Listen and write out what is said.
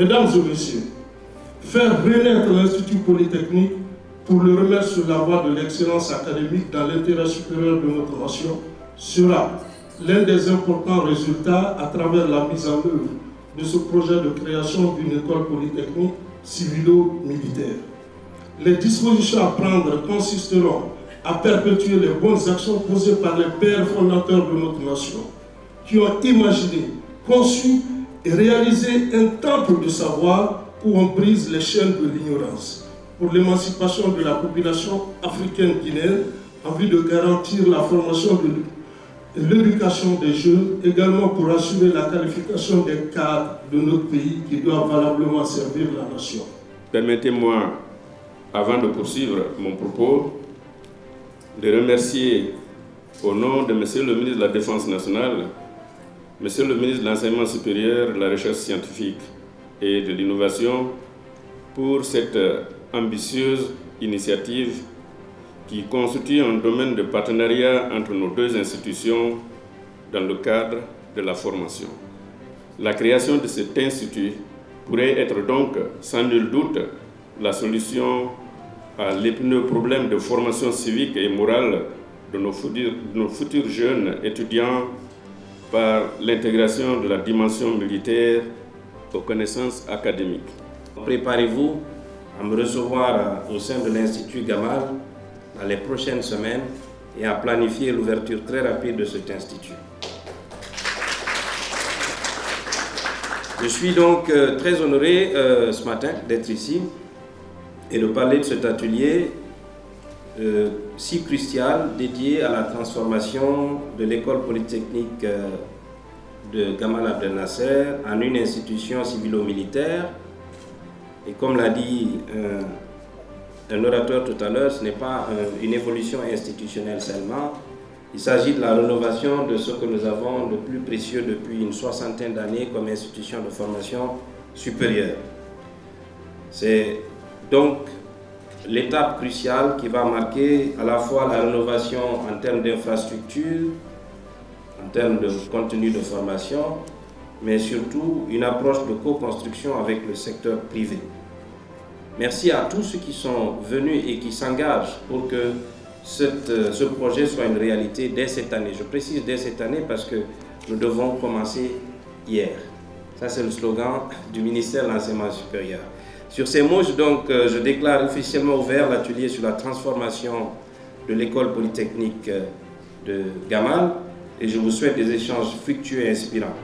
Mesdames et messieurs, faire renaître l'Institut Polytechnique pour le remettre sur la voie de l'excellence académique dans l'intérêt supérieur de notre nation sera l'un des importants résultats à travers la mise en œuvre de ce projet de création d'une école polytechnique civilo-militaire. Les dispositions à prendre consisteront à perpétuer les bonnes actions posées par les pères fondateurs de notre nation, qui ont imaginé, conçu et réalisé un temple de savoir où on brise les chaînes de l'ignorance, pour l'émancipation de la population africaine guinéenne, en vue de garantir la formation et l'éducation des jeunes, également pour assurer la qualification des cadres de notre pays qui doivent valablement servir la nation. Permettez-moi, avant de poursuivre mon propos, de remercier au nom de Monsieur le ministre de la Défense nationale, Monsieur le ministre de l'Enseignement supérieur, de la Recherche scientifique et de l'Innovation pour cette ambitieuse initiative qui constitue un domaine de partenariat entre nos deux institutions dans le cadre de la formation. La création de cet institut pourrait être donc, sans nul doute, la solution à l'épineux problème de formation civique et morale de nos futurs jeunes étudiants par l'intégration de la dimension militaire aux connaissances académiques. Préparez-vous à me recevoir au sein de l'Institut Gamal dans les prochaines semaines et à planifier l'ouverture très rapide de cet institut. Je suis donc très honoré ce matin d'être ici et de parler de cet atelier si crucial dédié à la transformation de l'école polytechnique de Gamal Abdel Nasser en une institution civilo-militaire. Et comme l'a dit un orateur tout à l'heure, ce n'est pas une évolution institutionnelle seulement. Il s'agit de la rénovation de ce que nous avons de plus précieux depuis une soixantaine d'années comme institution de formation supérieure. C'est donc l'étape cruciale qui va marquer à la fois la rénovation en termes d'infrastructure, en termes de contenu de formation, mais surtout une approche de co-construction avec le secteur privé. Merci à tous ceux qui sont venus et qui s'engagent pour que ce projet soit une réalité dès cette année. Je précise dès cette année parce que nous devons commencer hier. Ça, c'est le slogan du ministère de l'Enseignement supérieur. Sur ces mots, je déclare officiellement ouvert l'atelier sur la transformation de l'école polytechnique de Gamal et je vous souhaite des échanges fructueux et inspirants.